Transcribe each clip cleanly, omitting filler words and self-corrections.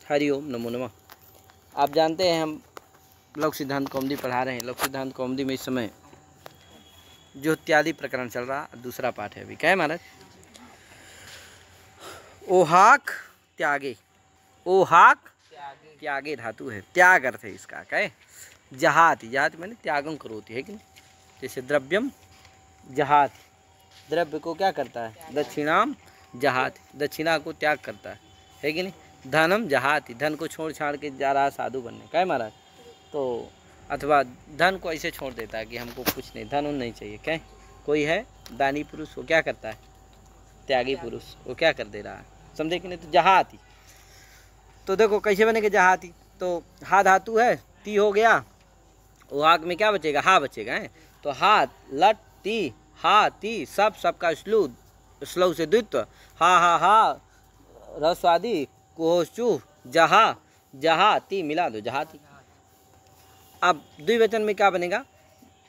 हरिओम नमो नमः। आप जानते हैं हम लोक सिद्धांत कौमुदी पढ़ा रहे हैं। लोक सिद्धांत कौमुदी में इस समय जो इत्यादि प्रकरण चल रहा, दूसरा पाठ है अभी। क्या है महाराज? ओहाक त्यागे। ओहाक त्यागे धातु है, त्याग अर्थ है इसका। क्या है? जहाति, जहाति मैंने त्यागम करोति, है कि नहीं? जैसे द्रव्यम जहाति, द्रव्य को क्या करता है? दक्षिणाम जहाति, दक्षिणा को त्याग करता है कि नहीं? धनम जहाति, धन को छोड़ छाड़ के जा रहा साधु बनने। क्या है महाराज? तो अथवा धन को ऐसे छोड़ देता है कि हमको कुछ नहीं, धन उन नहीं चाहिए। क्या है? कोई है दानी पुरुष, वो क्या करता है? त्यागी पुरुष, वो क्या कर दे रहा है? समझे कि नहीं? तो जहाति, तो देखो कैसे बनेगा जहाति? तो हा धातु है, ती हो गया, वाक में क्या बचेगा? हा बचेगा है। तो हाथ लट ती, हा ती, सब सबका श्लू से द्वित्व, हा रस्वादी कोशु जहा, जहा ती मिला दो, जहाती। अब द्विवचन में क्या बनेगा?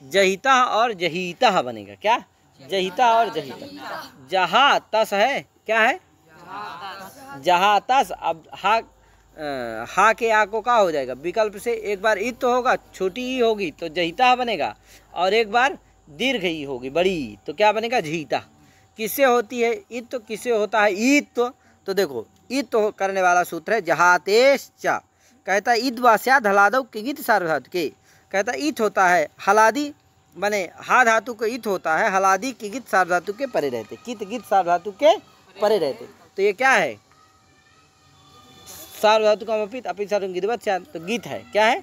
जहिता और जहीता बनेगा। क्या? जहिता और जहीता। जहा तस है, क्या है? जहा तस। अब हा के आ को क्या हो जाएगा? विकल्प से एक बार इत तो होगा, छोटी ही होगी तो जहिता बनेगा, और एक बार दीर्घ ही होगी बड़ी, तो क्या बनेगा? झीता। किससे होती है इत? तो किससे होता है ईत? तो देखो इत तो करने वाला सूत्र है जहातेश चा। कहता है ईद वास्या हलादव किगित सार्वधातु के। कहता है ईत होता है हलादी, माने हा धातु को ईत होता है, हलादी किगित सार्वधातु के परे रहते, कित गित सार्वधातु के परे रहते। तो ये क्या है? सार्वधातु का अपित, अपित सार्वधातु तो गीत है। क्या है?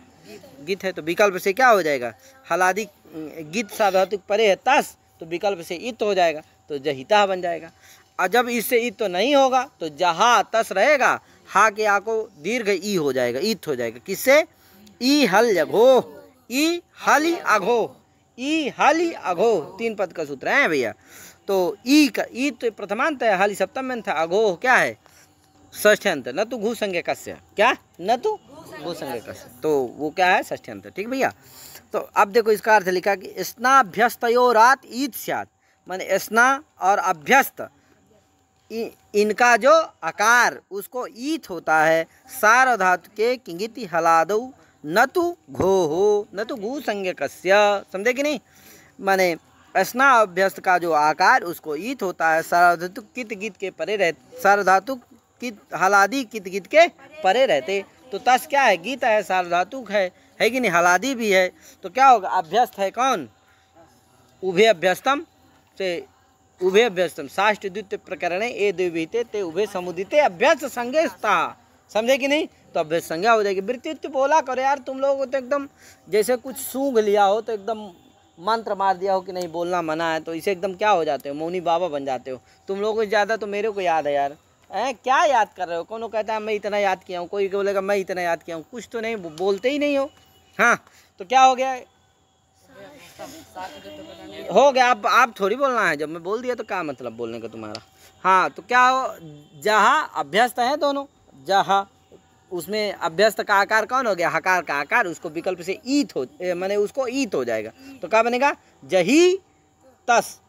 गीत है। तो विकल्प से क्या हो जाएगा? हलादी गीत सार्वधातु परे है तस, तो विकल्प से इत हो जाएगा, तो जहिता बन जाएगा। और जब इससे इत तो नहीं होगा तो जहा तस रहेगा, हा के आ को दीर्घ ई हो जाएगा, इत हो जाएगा। किससे? ई हल अघो, ई हली अघो, ई हली अघो, तीन पद का सूत्र है भैया। तो ई का ई तो प्रथमांत है, हली सप्तम में था, अघो क्या है? षष्ठ्यंत। न तो घू संज्ञा कस्य, क्या? न तो घू संज्ञा कस्य, तो वो क्या है? षष्ठ्यंत। ठीक भैया। तो अब देखो इसका अर्थ लिखा कि स्नाभ्यस्तयोरात ईद स्यात्, माने स्ना और अभ्यस्त इनका जो आकार उसको ईत होता है सार्वधातु के किंगिति हलादौ न तो घो हो, न तो घू संज्ञा कस्य। समझे कि नहीं? माने स्ना अभ्यस्त का जो आकार उसको ईत होता है सार्वधातु कित गीत के परे रहते, सार्वधातु कित हलादी कित गीत के परे रहते। तो तस क्या है? गीत है, सार्वधातुक है कि नहीं? हलादी भी है, तो क्या होगा? अभ्यस्त है कौन? उभय अभ्यस्तम से उभय अभ्यस्तम साष्ट द्वितीय प्रकरण ए द्विते ते उभय समुदिते अभ्यस्त संज्ञा। समझे कि नहीं? तो अभ्यस्त संज्ञा हो जाएगी। वृत्तित्व बोला करो यार, तुम लोग तो एकदम जैसे कुछ सूंघ लिया हो, तो एकदम मंत्र मार दिया हो कि नहीं बोलना मना है, तो इसे एकदम क्या हो जाते हो? मौनी बाबा बन जाते हो तुम लोगों को। ज़्यादा तो मेरे को याद है यार। क्या याद कर रहे हो? कौन कहता है मैं इतना याद किया हूँ, कोई बोलेगा मैं इतना याद किया हूँ, कुछ तो नहीं बोलते ही नहीं हो। हाँ, तो क्या हो गया? हो गया। अब आप थोड़ी बोलना है, जब मैं बोल दिया तो क्या मतलब बोलने का तुम्हारा? हाँ, तो क्या हो? जहाँ अभ्यस्त है दोनों, जहाँ उसमें अभ्यस्त का आकार कौन हो गया? हकार का आकार, उसको विकल्प से ईत हो, माने उसको ईत हो जाएगा, तो क्या बनेगा? जही तस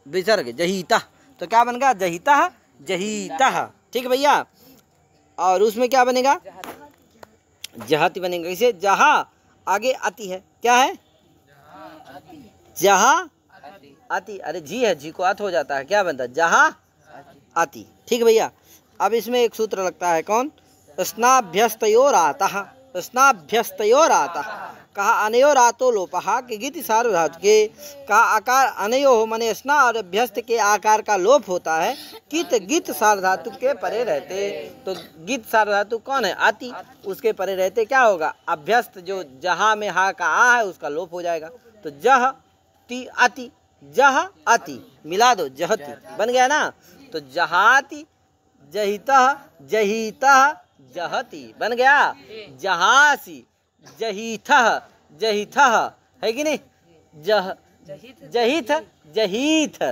विसर्ग जहीता, तो क्या बनेगा? जहीता जहीता। ठीक है भैया। और उसमें क्या बनेगा? जहाती बनेगा। इसे जहा आगे आती है, क्या है? जहा आती। अरे जी है, जी को अत हो जाता है, क्या बनता है? जहा आती। ठीक भैया। अब इसमें एक सूत्र लगता है कौन? स्नाभ्यस्तयोरातः, स्नाभ्यस्तयोरातः। कहा अनयोरातो लोपहा कि गीत सार्वधातु के का आकार अनयो हो, माने स्ना और अभ्यस्त के आकार का लोप होता है कित गीत सार्वधातु के परे रहते। तो गीत सार्वधातु कौन है? आती, उसके परे रहते क्या होगा? अभ्यस्त जो जहा में हा का आ है उसका लोप हो जाएगा, तो जह ती आती, जह आती मिला दो, जहती बन गया ना। तो जहाती जहिता जहीता जहती बन गया। जहासी जहीथ जहीथ, है कि नहीं? जहिथ जहीथ।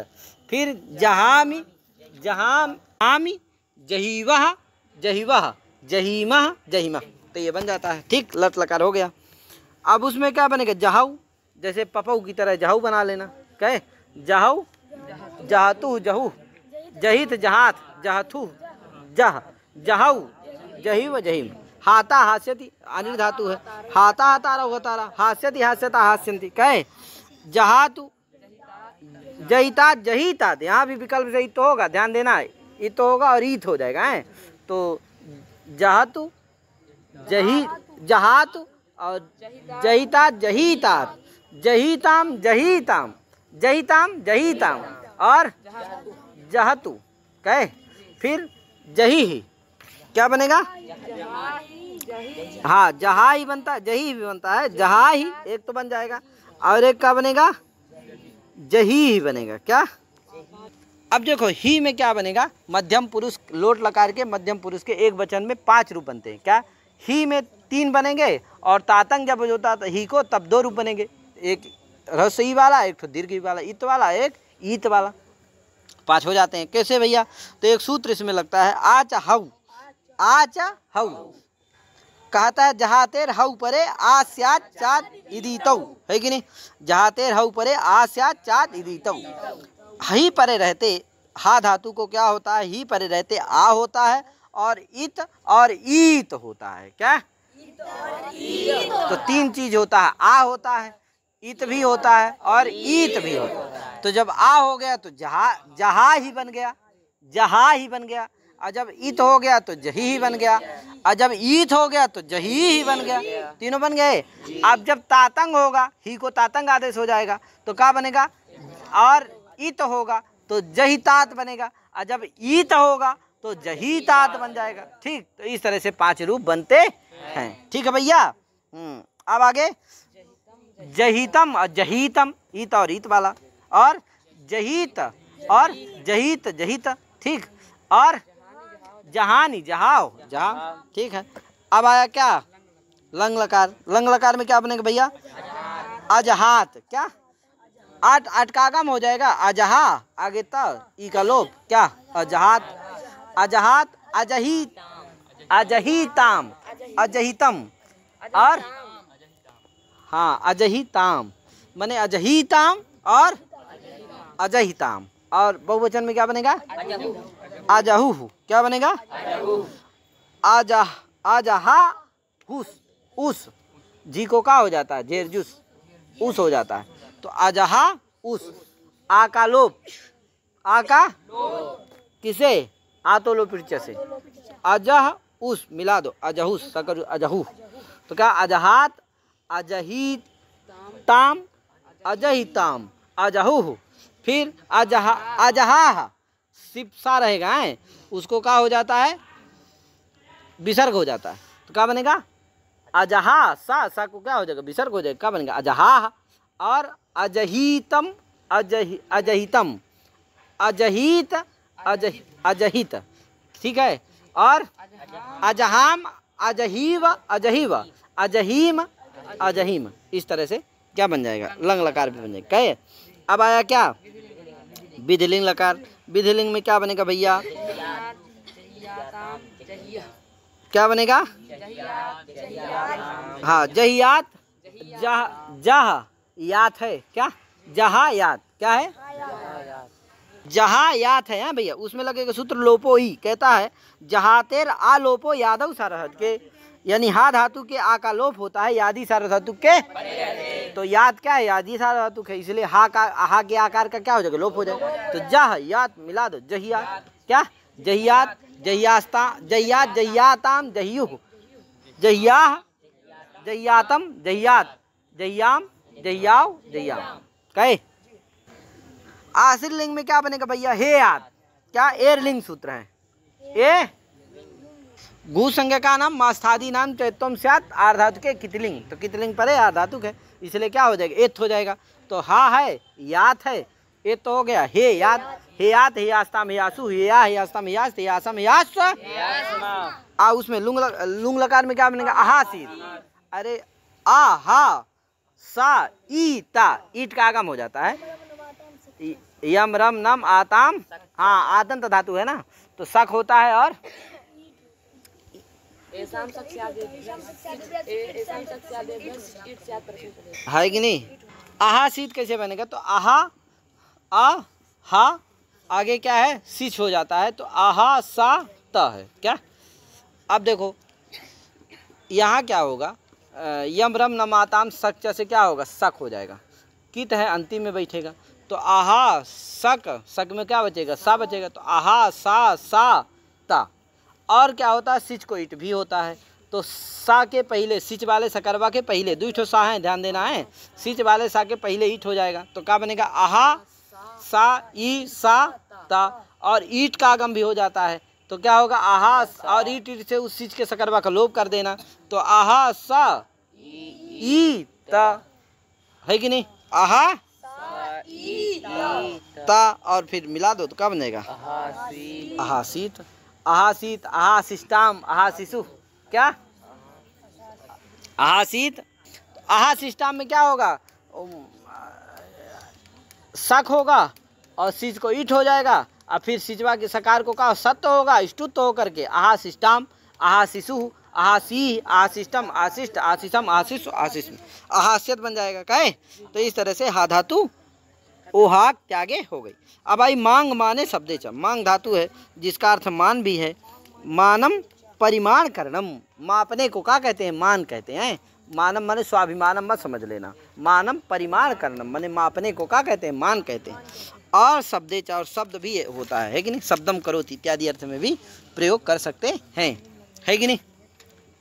फिर जहामी जहामी जहीवह जहीवह जहीमह जहीमह, तो ये बन जाता है। ठीक, लट लकार हो गया। अब उसमें क्या बनेगा? जहाऊ, जैसे पपऊ की तरह जहाऊ बना लेना। कहे जहाऊ जहातु जहू, जहित जहात जहाथु जह, जहाऊ जहिव जहिम। हाता हास्यति अनिल धातु है, हाता हतारा हतारा, हास्यति हास्यता हास्यन्ति। कहे जहातु जहिता जहितात, यहाँ भी विकल्प से इत होगा, ध्यान देना है, इत होगा और ईत हो जाएगा है। तो जहातु जही जहातु और जहिता जहितात, जहिताम जहिताम, जहिताम जहिताम और जहतु। कहे फिर जही ही क्या बनेगा? हाँ जहा ही बनता है, जही भी बनता है, जहा ही एक तो बन जाएगा और एक क्या बनेगा? जही ही बनेगा। क्या? अब देखो ही में क्या बनेगा? मध्यम पुरुष, लोट लकार के मध्यम पुरुष के एक वचन में 5 रूप बनते हैं। क्या? ही में 3 बनेंगे और तातंग जब होता है ही को तब 2 रूप बनेंगे, एक रसई वाला, एक दीर्घ वाला, इत वाला, एक ईत वाला, 5 हो जाते हैं। कैसे भैया? तो एक सूत्र इसमें लगता है, आच हऊ, आच हऊ कहता है जहातेर हऊ परे आस्यात चात इदितौ, है कि नहीं? जहातेर हऊ परे आस्यात चात इदितौ। ही परे रहते हा धातु को क्या होता है? ही परे रहते आ होता है और इत और ईत होता है। क्या? तो 3 चीज होता है, आ होता है, इत भी होता है और ईत भी होता है। तो जब आ हो गया तो जहा ही बन गया, जहा ही बन गया, और जब ईत हो गया तो जही ही बन गया, और जब ईत हो गया तो जही ही बन गया, तीनों बन गए। अब जब तातंग होगा, ही को तातंग आदेश हो जाएगा तो क्या बनेगा? और ईत होगा तो जहितात बनेगा, और जब ईत होगा तो जहितात बन जाएगा। ठीक, तो इस तरह से 5 रूप बनते हैं। ठीक है भैया। अब आगे जहितम और जहितम, ईत और ईत वाला, और जहित और जहित जहित। ठीक, और जहानी जहाओ जहा। ठीक है। अब आया क्या? लंग लकार। लंग लकार में क्या बनेगा भैया? अजहात। क्या? आठ का आगम हो जाएगा, अजहा आगे तक ई का लोप। क्या? अजहात, अजहात, अजहित, अजहिताम, अजहितम और हाँ अजहिताम, माने अजहिताम और अजहिताम। और बहुवचन में क्या बनेगा? अजहु। क्या बनेगा? अजहा हुस, उस जी को क्या हो जाता है? जेरजुस, उस हो जाता है। तो अजहा उस, आ का लोप, आ का किसे? आ तो लोप से, अजह उस मिला दो, अजहुस सकर अजहु। तो क्या? अजहात, अजहित ताम, अजहिताम, अजहु। फिर अजहा, अजहा सिपसा रहेगा है, उसको क्या हो जाता है? विसर्ग हो जाता है। तो क्या बनेगा? अजहा सा को क्या हो जाएगा? विसर्ग हो जाएगा। क्या बनेगा? अजहा। और अजहितम, अजहितम, अजहित, अजहित। ठीक है। और अजहाम, अजहीव, अजहीव, अजहीम, अजहीम। इस तरह से क्या बन जाएगा? लंग लकार भी बन जाएगा। कहे अब आया क्या? विधिलिंग लकार। विधिलिंग में क्या बनेगा भैया? क्या बनेगा? हाँ जहियात, जह यात है। क्या? जहा यात। क्या है? जहा यात है भैया। उसमें लगेगा सूत्र लोपो ही। कहता है जहातेर आ लोपो यादव सारहद के, यानी हा धातु के आ का लोप होता है यादी सारा धातु के। तो याद क्या है? यादी सारा धातु है, इसलिए हा के आकार का क्या हो जाएगा? लोप हो जाएगा। तो जह यात मिला दो, जहियात। क्या? जहियात, जहियास्ता, जहियात, जहियाताम, जहियु, जहियाह, जहियातम, जहियात, जहियाम, जहियाव, जहियाम। कहे आश्रित लिंग में क्या बनेगा भैया? हे याद। क्या? एर लिंग सूत्र है। ए गु संज्ञा का नाम मास्थादी नाम चैत्वम स्यात् आर्धातु के कितलिंग। तो कितलिंग पर है, आर्धातुक है, इसलिए क्या हो जाएगा? एत हो जाएगा। तो हा है, यात है, एत तो हो गया। हे यात, हे यात, हे यास्ताम, हे यासु, हे या, हे यास्ताम, हे यास, हे यासम, हे यास। आ उसमें लुंग लकार में क्या बनेगा? आहासीत। अरे आ हा सा ई ता, ईट का आगम हो जाता है। यम रम नम आताम, हाँ आतंत धातु है ना, तो शक होता है। और है कि नहीं? आहासीत कैसे बनेगा? तो आहा, आ हा आगे क्या है? सिच हो जाता है, तो आहा सा त है। क्या? अब देखो यहाँ क्या होगा, यम रम नमाताम सक से क्या होगा, शक हो जाएगा। कित है अंतिम में बैठेगा, तो आहा शक, शक में क्या बचेगा, सा बचेगा, तो आहा सा ता। और क्या होता है, सिच को इट भी होता है, तो सा के पहले, सिच वाले सकरवा के पहले दो ठो सा है, ध्यान देना है, सिच वाले सा के पहले ईट हो जाएगा, तो क्या बनेगा, आहा सा ई सा ता। और ईट का आगम भी हो जाता है, तो क्या होगा, आहा, और ईट से उस सिच के सकरवा का लोप कर देना, तो आहा सा ई ता, है कि नहीं, आहा ता, और फिर मिला दो तो क्या बनेगा, आहासीत, आहासीत, आहाशिष्टाम, आहाशिशु, क्या आहासीत। आहाशिष्टाम में क्या होगा, शक होगा और सिच को ईट हो जाएगा, और फिर सिचवा के सकार को का सत्य होगा, ष्टुत्व होकर के आहाशिष्टाम, आहाशिशु, आहासी, आशिष्टम, आशिष्ट, आशिषम, आशिषु, आशिष्म, आहास्यत बन जाएगा। कहे तो इस तरह से हा धातु ओहाक त्यागे हो गई। अब आई मांग माने शब्दे च, मांग धातु है जिसका अर्थ मान भी है। मानम परिमाण करणम, मापने को क्या कहते हैं, मान कहते हैं। मानम माने स्वाभिमानम मत समझ लेना, मानम परिमाण करणम माने मापने को क्या कहते हैं, मान कहते हैं। और शब्दे च, और शब्द भी होता है कि नहीं, शब्दम करोति इत्यादि अर्थ में भी प्रयोग कर सकते हैं, है कि नहीं।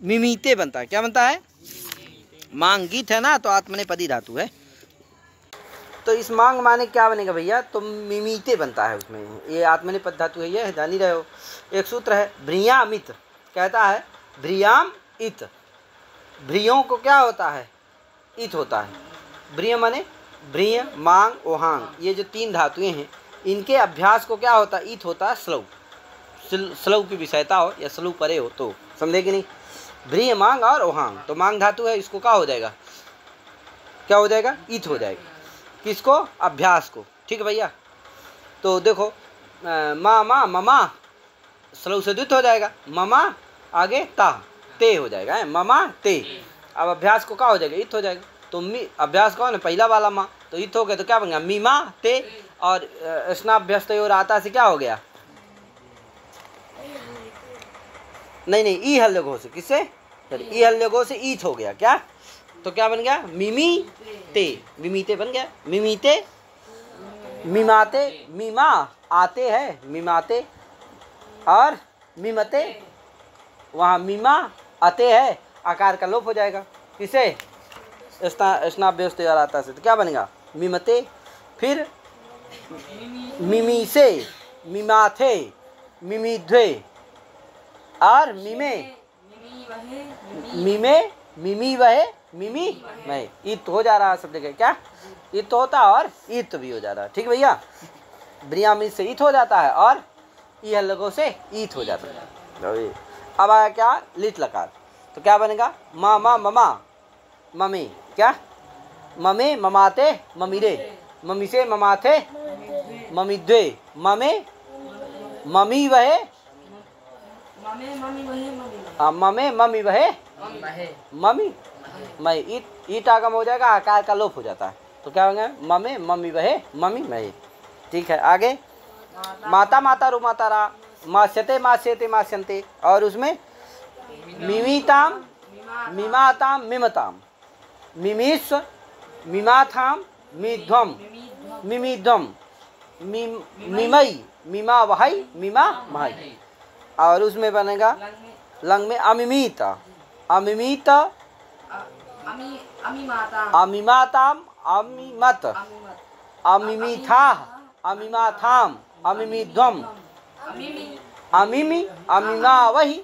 मिमीते बनता है, क्या बनता है, मांग गीत है ना, तो आत्मनेपदी धातु है, तो इस मांग माने क्या बनेगा भैया, तो मिमीते बनता है उसमें, ये आत्मनेपद धातु है, ये ध्यान ही रहो। एक सूत्र है भ्रियामित, कहता है भ्रियाम इत, भ्रियों को क्या होता है, इत होता है। भ्रिय माने भ्रिय, मांग, ओहांग, ये जो तीन धातुएं हैं इनके अभ्यास को क्या होता है, इत होता है स्लव, स्लव की विषयता हो या स्लव परे हो तो, समझे कि नहीं। भ्रिय, मांग और ओहांग, तो मांग धातु है, इसको क्या हो जाएगा, क्या हो जाएगा, इत हो जाएगा, किसको, अभ्यास को, ठीक है भैया। तो देखो मा मा ममा स्लव से द्वित हो जाएगा, ममा आगे ता ते हो जाएगा, है ममा ते। अब अभ्यास को क्या हो जाएगा, इत हो जाएगा, तो अभ्यास कौन है, पहला वाला माँ, तो इत हो गया, तो क्या बन गया, मीमा ते। और स्नाभ्यस्त और आता से क्या हो गया, नहीं ई हल्लघो से, किससे, ई हल्लघो से ईत हो गया, क्या, तो क्या बन गया, मिमी ते, मिमीते बन गया। मिमीते, मिमाते, मीमा आते है, मिमाते, और मिमते, वहाँ मीमा अते है, आकार का लोप हो जाएगा, किसे, स्नाभ्यस्त आता से, तो क्या बनेगा, मिमते। फिर मिमी से, मिमाथे, मिमीध्वे, और मिमे, मिमे, मिमी वहे, मिमी मैं, इत हो जा रहा है सब जगह, क्या इत होता है और इत भी हो जा रहा है, ठीक भैया। ब्रियामित से इत हो जाता है और ई हल्लघो से ईत हो जाता है। अब आया क्या, लिट लकार, तो क्या बनेगा, मा मा ममा ममे, क्या ममे ममाते ममीरे, ममी से ममाथे ममीद्वे, ममे ममी वहे, ममे ममी वहे ममी मैं, ईट आगम हो जाएगा, आकार का लोप हो जाता है, तो क्या होगा, ममे मम्मी वहे मम्मी मैं, ठीक है। आगे माता माता रू माता रा, मास्यते मास्यते मास्यन्ते, और उसमें मिमीताम, मिमाताम, मिमताम, मिमीस्व, मिमाथाम, मिध्वम, मिमिध्वम, मिमई, मिमा वहई, मिमा महई, और उसमें बनेगा लंग में अमिमीत, अमिमीत, अमिमाताम, अमिमत, अमिमीथा, अमिमाथाम, अमिमिध्वम, अमिमी, अमिमा वही,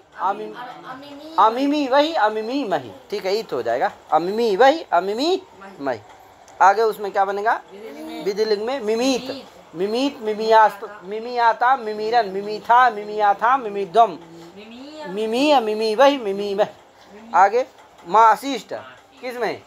अमिमी वही, अमिमी मही, ठीक है, ईत हो जाएगा, अमिमी वही, अमिमी मही। आगे उसमें क्या बनेगा, विधिलिंग में मिमीत, मिमीत, मिमियाता, मिमीरन, मिमीथा, मिमियाथा, मिमिध्वम, मिमी, मिमी वही, मिमी वही। आगे माशिष्ट, किसमें,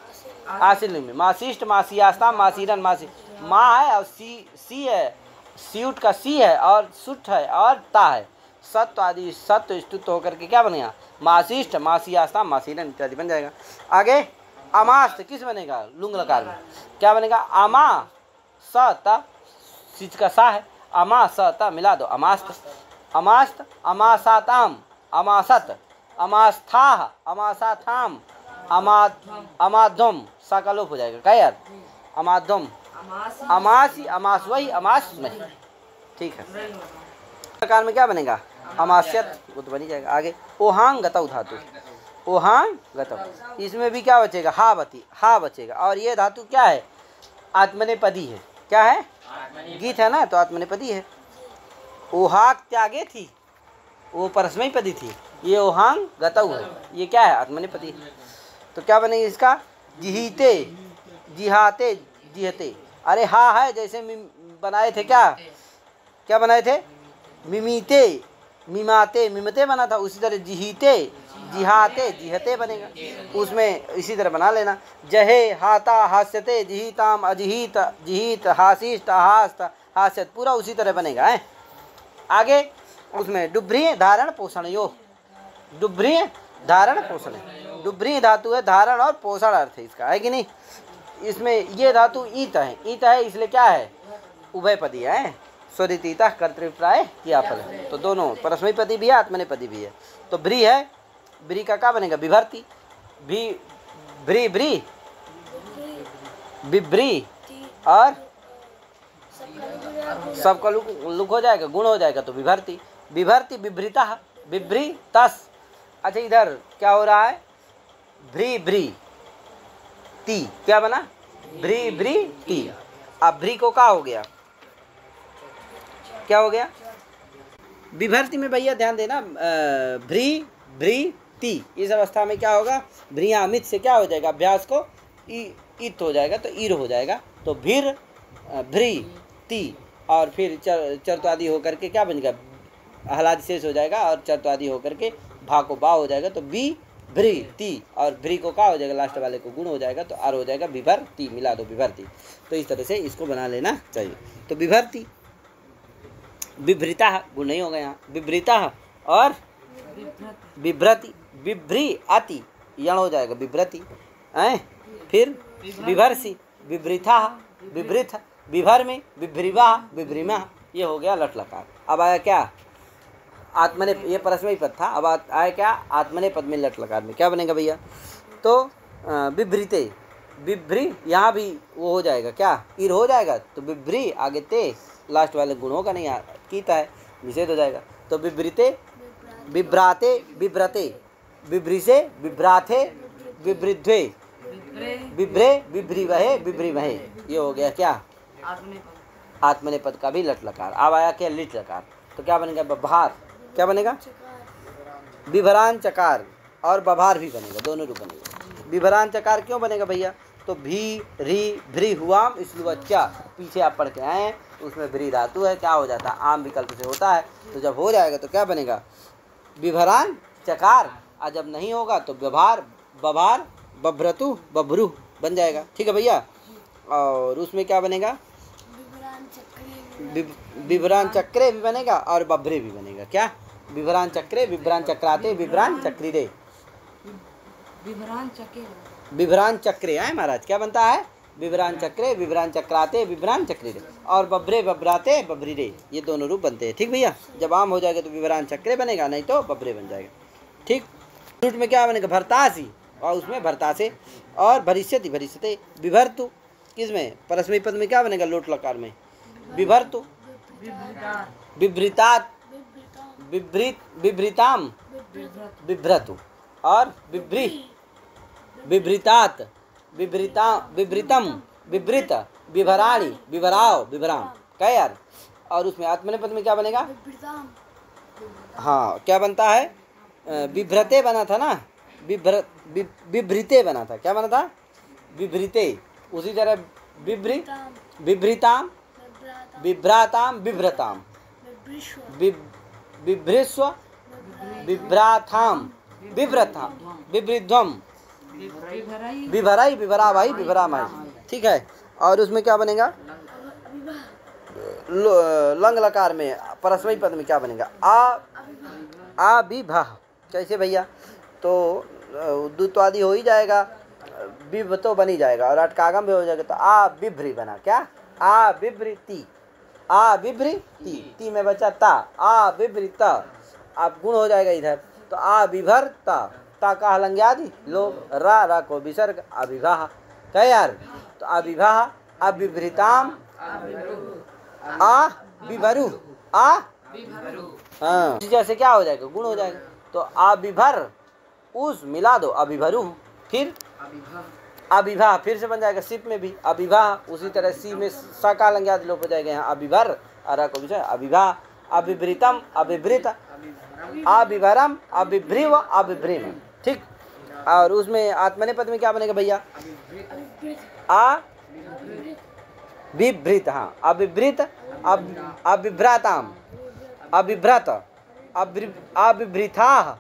आशीलिंग में, माशिष्ट, मासियास्ता, मासीरन, मासी, माँ है और सी है, सीउट का सी है और सुट है और ता है, सत्व आदि सत्व स्तुत होकर के क्या बनेगा, माशिष्ट, मासियास्ता, मासीरन इत्यादि बन जाएगा। आगे अमास्त, किस बनेगा, लुंग लकार में, क्या बनेगा, अमा स ता, सिच का सा है, अमा स ता मिला दो, अमास्त, अमास्त, अमासाताम, अमासत, अमास्थाह, अमासाथाम, अमाध्वम, सा का लोप हो जाएगा। क्या यार? अमाध्वम, अमासी, अमासवही, अमासमही। ठीक है। प्रकार में क्या बनेगा? अमास्यत, वो तो बन ही जाएगा। आगे ओहांग गतौ धातु, ओहांग गतौ, इसमें भी क्या बचेगा? हा बती, हा बचेगा। और ये धातु क्या है? आत्मनेपदी है। क्या है? गीत है ना, तो आत्मनेपदी है। ओहाक त्यागे थी, वो परस्मैपदी थी। ये ओहांग गतौ है, ये क्या है? आत्मनेपदी। तो क्या बनेगा इसका? जिहीते, जिहाते, जिहते। अरे हा है, जैसे बनाए थे क्या? क्या बनाए थे? मिमीते, मिमाते, मिमते बना था, उसी तरह जिहीते, जिहाते, जिहते बनेगा। उसमें इसी तरह बना लेना। जहे, हाता, हास्यते, जिहीताम, अजिहीत, जिहीत, हासिष्ट, हास्त, हास्यत, पूरा उसी तरह बनेगा है। आगे उसमें डुभ्रीय धारण पोषण यो, डुभ्रीय धारण पोषण, डुभ्रीय धातु है, धारण और पोषण अर्थ है इसका, है कि नहीं? इसमें ये धातु ईत है, ईत है इसलिए क्या है? उभयपदी है। स्वरितीता कर्तृप्राय क्रियाफल है, तो दोनों परस्मैपदी भी है, आत्मनेपदी भी है। तो भ्री है, भ्री का क्या बनेगा? विभर्ती, भी, भ्री, भ्री, विभ्री, और सबका लुक हो जाएगा, गुण हो जाएगा, तो विभर्ती, विभर्ती, विभ्रिता, विभ्रितस। अच्छा इधर क्या हो रहा है? भ्री, भ्री, ती, क्या बना? भ्री, भ्री, ती। अब भ्री को क्या हो गया? क्या हो गया? विभर्ती में भैया ध्यान देना, भ्री, भ्री, ती, इस अवस्था में क्या होगा? भ्रियामित से क्या हो जाएगा? अभ्यास को इत हो जाएगा, तो ईर हो जाएगा। तो भीर, भ्री, ती, और फिर चर्त्वादि होकर के क्या बनेगा? हलादि शेष हो जाएगा, और चर्त्वादि होकर के भा को बा हो जाएगा, तो बी, भ्री, ती, और भ्री को क्या हो जाएगा? लास्ट वाले को गुण हो जाएगा, तो आर हो जाएगा विभर्ती, मिला दो विभर्ती। तो इस तरह से इसको बना लेना चाहिए। तो विभर्ती, विभ्रिता, गुण नहीं होगा यहाँ, विभ्रिता, और विभ्रति, विभ्री अति, यण हो जाएगा विभ्रति, फिर विभर्षि, विभ्रिथा, विभृथ, विभर में विभ्रिवा, विभ्रिमा, ये हो गया लट लकार। अब आया क्या? आत्मने, ये परस्मैपद पद था, अब आया क्या? आत्मने पद में लट लकार में क्या बनेगा भैया? तो विभ्रिते, विभ्री, यहाँ भी वो हो जाएगा क्या? ईर हो जाएगा, तो विभ्री, आगे ते, लास्ट वाले गुण होगा नहीं, कीता है, निषेध हो जाएगा। तो विभ्रिते, विभ्राते, विभ्रते, विभ्रिसे, विभ्राथे, विभ्रिध्वे, विभ्रे, विभ्रीवहे, विभ्रीवहे, ये हो गया क्या? आत्मनेपद का भी लट लकार। अब आया क्या? लिट लकार। तो क्या बनेगा? बभार, क्या बनेगा? विभरान चकार, और बभार भी बनेगा, दोनों रूप बनेगा। विभरान चकार क्यों बनेगा भैया? तो भी, री, भ्री, हुआम, इसलिए अच्छा पीछे आप पढ़ के आए हैं, उसमें भ्री धातु है, क्या हो जाता है? आम विकल्प से होता है, तो जब हो जाएगा तो क्या बनेगा? विभरान चकार। और जब नहीं होगा तो व्यवहार, बभार, बभ्रतु, बभ्रू बन जाएगा। ठीक है भैया? और उसमें क्या बनेगा? विभरान चक्रे भी बनेगा, और बभ्रे भी बनेगा। क्या? विभरान चक्रे, विभरान चक्राते, विभरान चक्रीरे, विभरान चक्रे है महाराज। क्या बनता है? विभरान चक्रे, विभरान चक्राते, विभरान चक्रीरे, और बभ्रे, बभ्राते, बभ्रीरे, ये दोनों रूप बनते हैं। ठीक भैया? जब आम हो जाएगा तो विभरान चक्रे बनेगा, नहीं तो बभ्रे बन जाएगा। ठीक। फ्रूट में क्या बनेगा? भरतासी, और उसमें भरतासे, और भरिष्यति, भरिष्यते, विभर्तु, किसमें? परस्मैपद में क्या बनेगा? लोट लकार में विभर्तु, विभ्रितात, विभ्रित, विभ्रिताम, विभ्रतु, और विभ्री, विभ्रितात, विभ्रिता, विभ्रितम, विभ्रित, विभराणी, विभराव, विभराम। क्या यार? और उसमें आत्मनेपद में क्या बनेगा? हाँ, क्या बनता है? विभ्रते बना था ना, विभ्रिते बना था। क्या बना था? विभ्रिते। उसी तरह विभ्री, विभ्रिताम, विभ्राताम, विभ्रताम, विभ्रिस्व, विभ्राथाम, विभ्रताम, विभ्रिध्वम, विभराई, विभरावाई, विभरामाई। ठीक है? और उसमें क्या बनेगा? लंग लकार में परस्मै पद में क्या बनेगा? आ विभा। कैसे भैया? तो द्वित्वादि हो ही जाएगा, विभ तो बन ही जाएगा, और अटकागम भी हो जाएगा, तो आ विभ्री बना। क्या? आ विभ्रिति, आ विभ्रिति, ती में बचा ता, आ विभ्रित, आप गुण हो जाएगा इधर, तो अभिभर ता का हलंग्यादि लोभ, रा को विसर्ग, अभिभाह। क्या यार, तो अभिभाह, अभिभृताम, विभरु, हाँ जैसे क्या हो जाएगा, गुण हो जाएगा। तो अभिभर उस मिला दो, अभिभरु, फिर अभिभा फिर से बन जाएगा सिप में भी अभिभा, उसी तरह सी में सा का लंग्यादि लोप हो जाएगा। यहाँ अभिभर, अरा को विषय, अभिभा, अभिभृतम, अभिभृत, अभिभरम, अभिभ्रिव, अभिभ्रिम। ठीक, और उसमें आत्मनेपद में क्या बनेगा भैया, अभिभृत, हाँ अभिभृत, अभिभ्राताम, अभिभ्रत, अभिभृथा,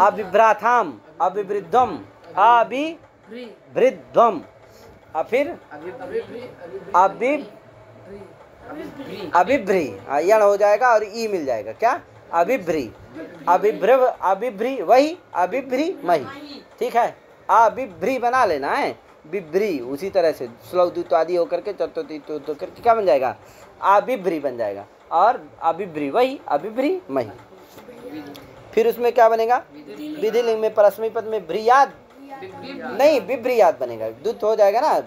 अभिभ्राथाम, अभिवृद्धम, अभिवृद्धम, फिर अभिभ्री, यण हो जाएगा और ई मिल जाएगा, क्या अभिभ्री, अभिभ्रव, अभिभ्री वही, अभिभ्री मही। ठीक है, अभिभ्री बना लेना है, बिभ्री उसी तरह से श्लोक द्वित आदि होकर के चतुर्थी तो करके क्या बन जाएगा, अभिभ्री बन जाएगा, और अभिभ्री वही, अभिभ्री मही। फिर उसमें क्या बनेगा, विधिलिंग में परस्मै पद में भ्रियाद नहीं, विभ्रियाद बनेगा, द्वित हो जाएगा ना,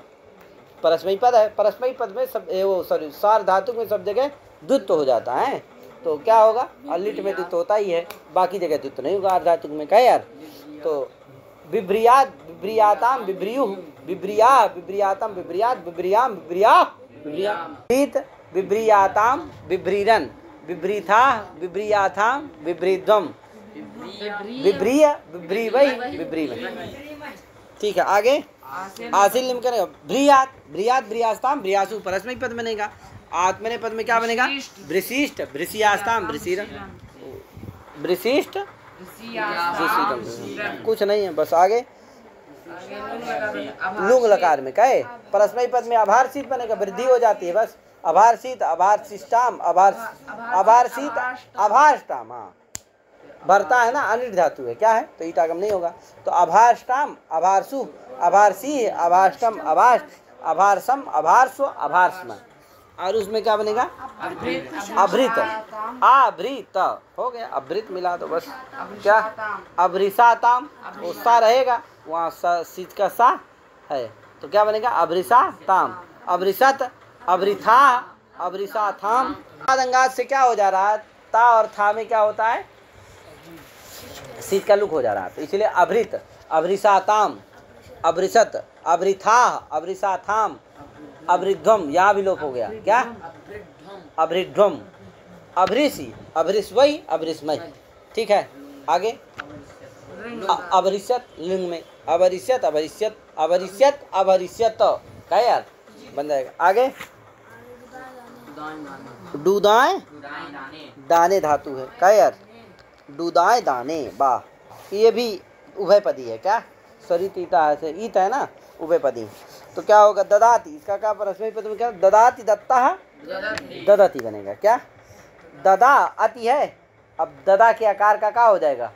परस्मै पद है, परस्मै पद में सब वो सॉरी सार धातु में सब जगह द्वित हो जाता है, तो क्या होगा, अलिट में द्वित होता ही है, बाकी जगह द्वित नहीं होगा धातु में। क्या यार, तो विभ्रियाद, विभ्रियाताम, विभ्रियु, विभ्रिया, विभ्रियातम, विभ्रियात, विभ्रियाम, विभ्रिया, विभ्रिया, विभ्रियाताम, विभ्रीरन, विभ्रीथा, विभ्रियाथाम, विभ्रीध्वम, विभ्रिय, विभ्रीवै, विभ्रीवै। ठीक है, आगे आसिल निम करेगा, भ्रियात, भ्रियात, भ्रियास्ताम, भ्रियासु परस्मै पद बनेगा। आत्मने पद में क्या बनेगा, वृशिष्ट, वृषियास्ताम, वृषिरन, वृशिष्ट, कुछ नहीं है बस। आगे लुंग लकार में कहे, परस्मै पद में आभारशीत बनेगा, वृद्धि हो जाती है बस, आभारशीत, आभारशिष्टाम, आभारशीत, आभाष्टाम, हाँ भरता है ना, अनिट धातु है, क्या है, तो ईटागम नहीं होगा, तो आभाष्टाम, आभारसु, आभारसी, आभाष्टम, आभाष्ट, आभारसम, आभारस्व, आभारस्म, और उसमें क्या बनेगा, अभृत, अभृत हो गया, अभृत मिला दो बस, क्या अभृसाताम, वो सा रहेगा वहाँ, सीज का सा है, तो क्या बनेगा, अभृसाताम, अभृसत, अभृथा, अभृसाथाम। अंगाज से क्या हो जा रहा है, ता और था में क्या होता है, सीज का लुक हो जा रहा है, तो इसलिए अभृत, अभृसाताम, अभृसत, अभृथा, अभृसाथाम, अभृध्वम, यहाँ भी लोप हो गया, क्या अभृध्वम, अभृषि, अभृष्वै, अभृष्मय। ठीक है, आगे अभरिष्यत लिंग में, अभरिष्यत, अभरिष्यत, अभरिष्यत, अभरिष्यत, क्या यार बन जाएगा। आगे डूदाएं दाने धातु है, क्या यार, डूदाएं दाने, वाह, ये भी उभयपदी है, क्या स्वरित ईता है, ईत है ना, उभयपदी, तो क्या होगा, ददाती, इसका क्या परस्मै पद में क्या, ददाती, दत्ता, ददती बनेगा, क्या ददा अति है, अब ददा के आकार का क्या हो जाएगा,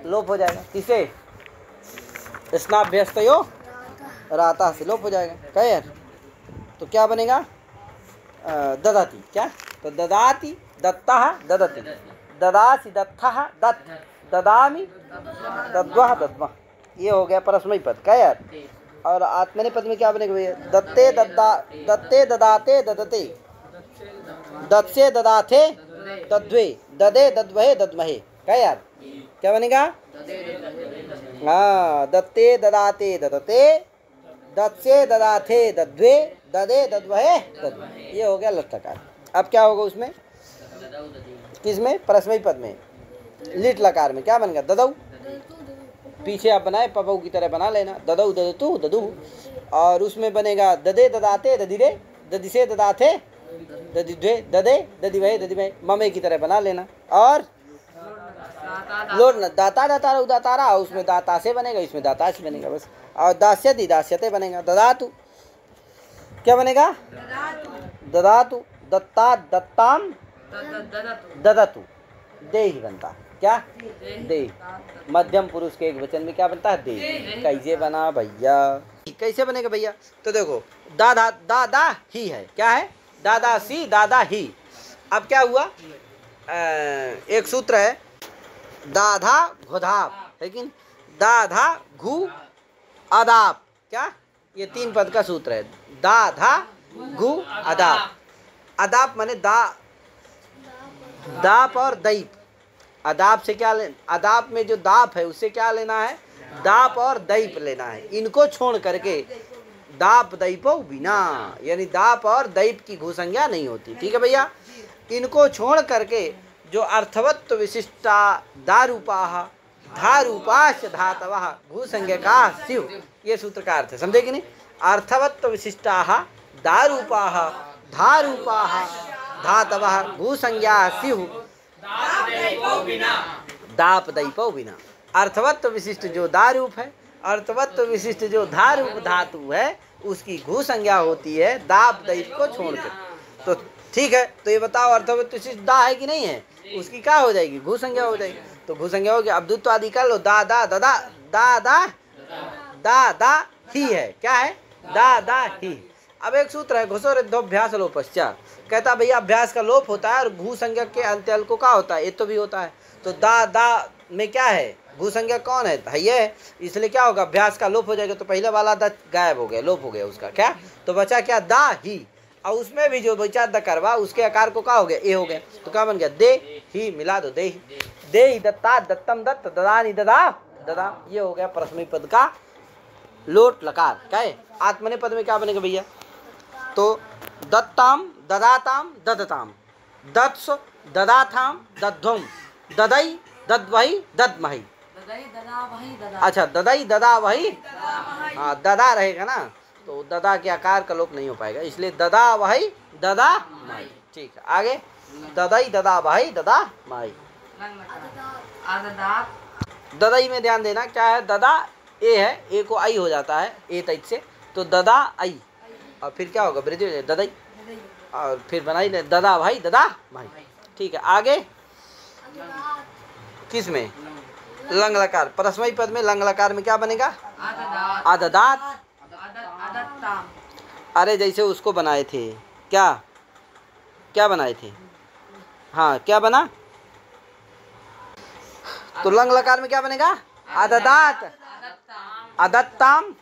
लोप हो जाएगा, किसे, स्नाभ्यस्तयो राता से लोप हो जाएगा, क्या यार, तो क्या बनेगा, ददाती, क्या, तो ददाती, दत्ता, ददती, ददासी, दत्था, दत्त, ददामी, दद्वह, दद्वह, ये हो गया परस्मै पद, क्या यार। और आत्मने पद में क्या बनेगा भैया, दत्ते, दद्दा, दत्ते, ददाते, ददते, दत्से, ददाथे, दद्वे, ददे, दद्वहे, दद्महे, क्या यार, क्या बनेगा, हाँ दत्ते, ददाते, ददते, दत्से, ददाथे, दद्वे, ददे, दद्वहे, दद्महे, ये हो गया लट्लकार। अब क्या होगा उसमें, किसमें, परस्मै पद में, लिट लकार में क्या बनेगा, ददऊ, पीछे आप बनाए पपऊ की तरह बना लेना, ददऊ, ददतु, ददू, और उसमें बनेगा ददे, ददाते, ददिरे, ददिसे, ददाथे, ददिद्वे, ददे, ददिवहे, ददिमहे, ममे की तरह बना लेना, और लोट दाता, दातारा, उदातारा, उसमें दाता से बनेगा, इसमें दाता से बनेगा बस, और दास्यति, दास्यते बनेगा, ददातु, क्या बनेगा, ददातु, दत्ता, दत्ताम, ददतु, दे ही बनता, क्या दे, मध्यम पुरुष के एक वचन में क्या बनता है, दे। कैसे बना भैया, कैसे बनेगा भैया, तो देखो दादा, दादा ही है, क्या है, दादा सी, दादा ही। अब क्या हुआ, एक सूत्र है, दाधा घोधाप, लेकिन दाधा घू अदाप, क्या ये 3 पद का सूत्र है। दाधा घू अदाप। अदाप माने दाप और दैप। अदाप से क्या लेना, अदाप में जो दाप है उससे क्या लेना है, दाप और दैप लेना है। इनको छोड़ करके दाप दैपो बिना, यानी दाप और दैप की घू संज्ञा नहीं होती। ठीक है भैया, इनको छोड़ करके जो अर्थवत्व विशिष्टा दारूपा धारूपाश धातव घू संज्ञा का स्यु, ये सूत्र का अर्थ है, समझे कि नहीं। अर्थवत्व विशिष्टा दारूपा धारूपा धातव घू संज्ञा स्यु दाप दैपो बिना। अर्थवत्व विशिष्ट जो दारूप है, अर्थवत्व विशिष्ट जो धारूप धातु है, उसकी घू संज्ञा होती है दाप दैप को छोड़कर। तो ठीक है, तो ये बताओ अर्थवत्व विशिष्ट दा है कि नहीं है, उसकी क्या हो जाएगी, घू संज्ञा हो जाएगी। तो घू संज्ञा होगी, अब द्वित्व आदि कर लो, दा दा ददा दा दा दा दा ही है, क्या है, दा दा ही। अब एक सूत्र है घुसोरेभ्यास लोपश्चा, कहता भैया अभ्यास का लोप होता है और घू संज्ञा के अंत्यल को क्या होता है, ये तो भी होता है। तो दा दा में क्या है, घू संज्ञा कौन है, ये है, इसलिए क्या होगा, अभ्यास का लोप हो जाएगा। तो पहले वाला द गायब हो गया, लोप हो गया उसका, क्या तो बचा क्या, दा ही। और उसमें भी जो बचा द करवा, उसके आकार को क्या हो गया, ए हो गया। तो क्या बन गया, दे ही, मिला दो, दे ही दत्ता दत्तम दत्त ददानी ददा ददा, ये हो गया परस्मैी पद का लोट लकार। क्या है, आत्मने पद में क्या बनेगा भैया, तो दत्ताम ददाताम ददताम, दत्स ददाथाम दध्वम, ददई दद्वही दद्मही। अच्छा, ददई ददा वही, हाँ ददा रहेगा ना, तो ददा के आकार का लोप नहीं हो पाएगा, इसलिए ददा वही ददा माई। ठीक है, आगे ददई ददा वही ददा माई। ददई में ध्यान देना, क्या है, ददा ए है, ए को आई हो जाता है, ए तक से, तो ददा आई, और फिर क्या होगा, वृद्धि ददई, और फिर बनाई ददा भाई ददा भाई। ठीक है, आगे किस में, लंग लकार, परस्मैी पद में लंग लकार में क्या बनेगा, आददात। अरे जैसे उसको बनाए थे, क्या क्या बनाए थे, हाँ क्या बना, तो लंग लकार में क्या बनेगा, आददात अदत्ताम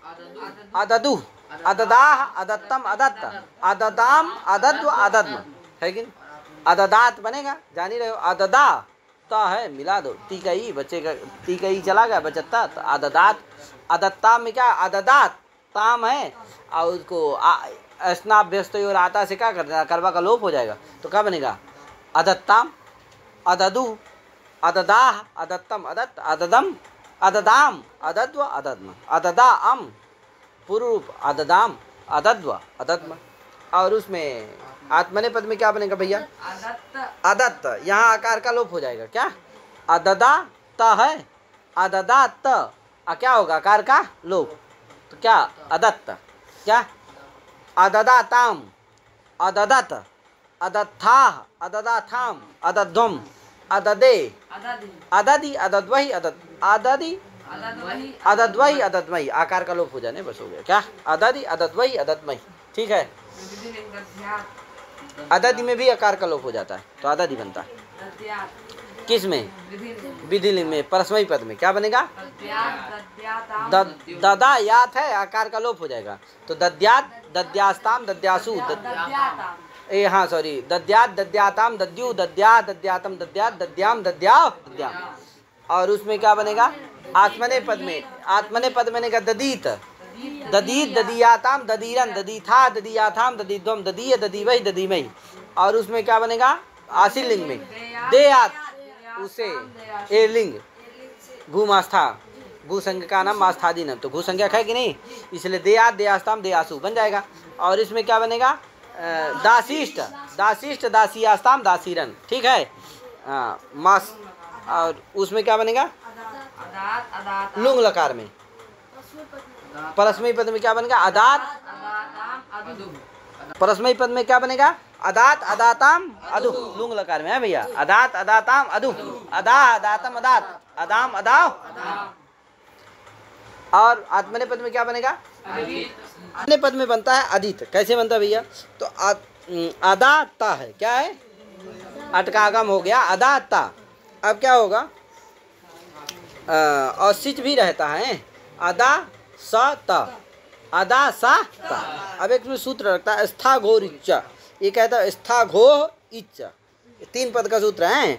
अददु अददाह अदत्तम अदत्त अददाम अदद्व अदद्म, है कि अददात बनेगा, जान ही रहे हो। अददा ता है, मिला दो, ती का ई बचेगा, ती का ई चला गया, बचता तो अददात। अदत्ताम में क्या, अददात ताम है, और उसको स्नाप व्यस्त और आता से क्या करना, करवा का लोप हो जाएगा, तो क्या बनेगा, अदत्ताम अददु अददाह अदत्तम अदत्त अददम अददाम अदद्व अदद्म अददा अम, पूर्व रूप अददाम अदद्व अदद्म। और उसमें आत्मने पद में क्या बनेगा भैया, अदत्त, यहाँ आकार का लोप हो जाएगा, क्या अददा त है, अददा त, क्या होगा, आकार का लोप, तो क्या अदत्त, क्या अददाताम अददत अदत्था अददाथाम अदध्वम अददे अददि अदद्वही अददि अदद्वही अदद्मयी, आकार का लोप हो जाने बस हो गया, क्या अददि अदद्वही अदद्मयी। ठीक है, अददि में भी आकार का लोप हो जाता है, तो अददि बनता है। किस में, विधि में, परस्मैी पद में क्या बनेगा, ददा यात है, आकार का लोप हो जाएगा, तो दद्यात दद्यास्ताम दद्यासु हाँ सॉरी, दद्यात दद्याताम दद्यु दद्या दद्यातम दद्यात दद्याम दद्याव दद्याम। और उसमें क्या बनेगा, आत्मने पद में, आत्मने पद बनेगा ददीत ददीत ददियाताम ददीरन ददीथा ददियाथाम ददीध्वम ददीय ददीवही ददीमयी। और उसमें क्या बनेगा, आशील लिंग में देयात, उसे ए लिंग घूमास्था, घू संज्ञा का नाम मास्थादी नाम, तो घू संज्ञा है कि नहीं, इसलिए देयात देयास्ताम देयासु बन जाएगा। और इसमें क्या बनेगा, दासिष्ट दासिष्ट दासियास्ताम दासीरन, ठीक है, हाँ मास। और उसमें क्या बनेगा, लुंग लकार में, परस्मैी पद में क्या बनेगा, अदात, परस्मैी पद में क्या बनेगा, अदात अदाताम अदु, लुंग लकार में है भैया, अदात अदाताम अदु, अदा अदातम अदात अदाम अदाव। और आत्मने पद में क्या बनेगा, आत्मने पद में बनता है अदित। कैसे बनता है भैया, तो अदाता है, क्या है, अटकागम हो गया अदाता। अब क्या होगा, और सिच भी रहता है, अदा सा ता, अदा सा ता। अब एक में सूत्र रखता है स्था घोर इच्चा, ये कहता है स्था घो इच्चा, 3 पद का सूत्र है।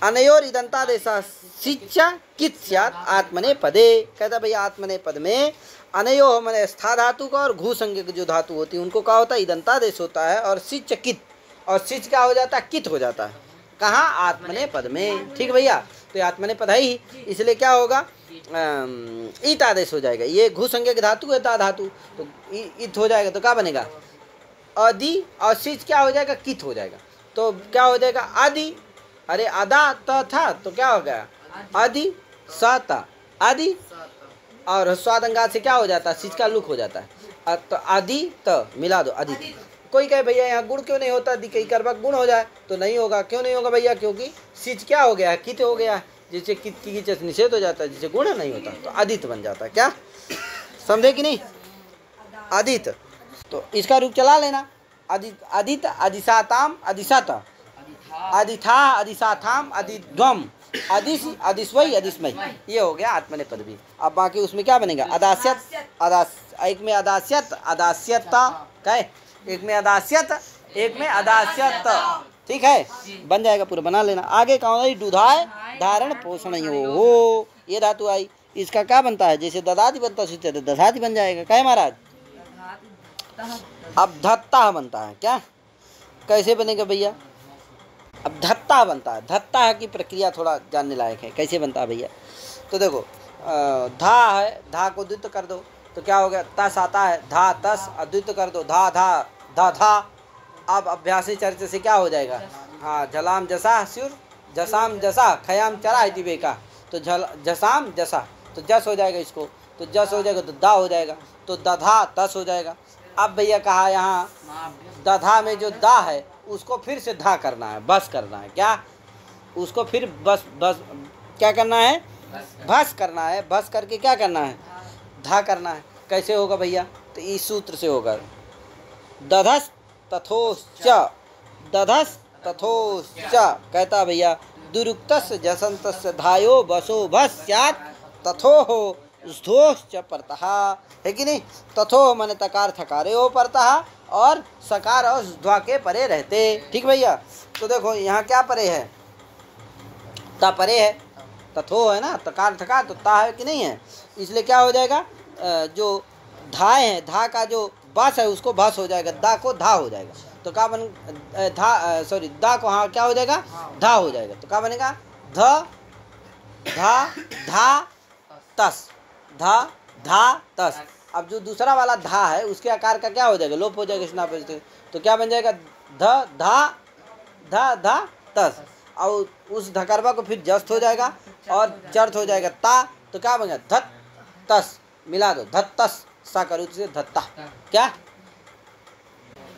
अनयोर इदंतादेशा सिच्चा कित स्यात् आत्मने पदे, कहता भैया आत्मने पद में अनयो मैंने स्था धातु का और घू संज्ञ जो धातु होती है उनको क्या होता है, इदंतादेश होता है, और सिच कित, और सिच क्या हो जाता है, कित हो जाता है। कहाँ, आत्मने पद में। ठीक भैया, तो आत्मने पद है ही, इसलिए क्या होगा, ईत आदेश हो जाएगा। ये घू संज्ञा की धातु है ता धातु, तो ईत हो जाएगा, तो क्या बनेगा, आदि, और सिच क्या हो जाएगा, कित हो जाएगा। तो क्या हो जाएगा, आदि, अरे आदा त था तो क्या हो गया, आदि सा ता, आदि, और स्वादंगात से क्या हो जाता है, सिच का लुक हो जाता है, तो आदि त मिला दो, आदि। कोई कहे भैया यहाँ गुण क्यों नहीं होता, कई कर्मक गुण हो जाए, तो नहीं होगा। क्यों नहीं होगा भैया, क्योंकि सिच क्या हो गया है, कित हो गया है, जिससे कित की निषेध हो जाता है, जिससे गुण नहीं होता, तो आदित बन जाता है। क्या समझे कि नहीं, आदित। तो इसका रूप चला लेना, आदित, आदित, अधिसाताम, अधिसाता, अधिथा, अधिसाथाम, अधिध्वम, अधिस, अधिस्वई, अधिस्मय, ये हो गया आत्मने पद भी। अब बाकी उसमें क्या बनेगा, अदास्यत, एक में अदास्यत, अदास्यता, कहे एक में अदास्यत, एक में अदास्यत, ठीक है, बन जाएगा पूरा, बना लेना। आगे कौन है, दुधाय धारण पोषण हो, ये धातु आई, इसका क्या बनता है, जैसे ददाति बनता है तो दधाति बन जाएगा। कहे महाराज, अब धत्ता बनता है, क्या कैसे बनेगा भैया, अब धत्ता बनता है। धत्ता की प्रक्रिया थोड़ा जानने लायक है, कैसे बनता है भैया। तो देखो धा है, धा को द्वित कर दो तो क्या हो गया, तस आता है, धा तस, अद्वित कर दो, धा धा धा धा। अब अभ्यासी चर्चा से क्या हो जाएगा, हाँ, झलाम जसा स्युर, जसाम जसा, खयाम चरा इति बेका, तो जसाम जसा, तो जस हो जाएगा इसको, तो जस हो जाएगा तो दा हो जाएगा, तो दधा तस हो जाएगा। अब भैया कहा यहाँ दधा में जो दा है उसको फिर से धा करना है, बस करना है, क्या उसको फिर बस क्या करना है, भस करना है, भस करके क्या करना है, धा करना है। कैसे होगा भैया, तो इस सूत्र से होगा, दधस तथोश्च, दधस तथोश्च, कहता भैया दुरुक्तस्य जसंतस्य धायो बसो भस स्यात् तथोहो स्थोश्च परतः, है कि नहीं। तथो मन तकार थकारे हो परतः, और सकार और ध्वा के परे रहते। ठीक भैया, तो देखो यहाँ क्या परे है, ता परे है, तथो है ना, तकार थकार, तो ता है कि नहीं है, इसलिए क्या हो जाएगा, जो धाए है, धा का जो बस है उसको भस हो जाएगा, दा को धा हो जाएगा, तो क्या बन धा, सॉरी दा को हाँ क्या हो जाएगा, धा हो जाएगा, तो क्या बनेगा, ध धा धा तस, धा धा तस। अब जो दूसरा वाला धा है उसके आकार का क्या हो जाएगा, लोप हो जाएगा स्नाप, तो क्या बन जाएगा, ध धा धा धा तस, और उस धकरबा को फिर जस्त हो जाएगा और चर्थ हो जाएगा ता, तो क्या बनेगा, धत तस, मिला दो, धत तस, सा करो से धत्ता, क्या।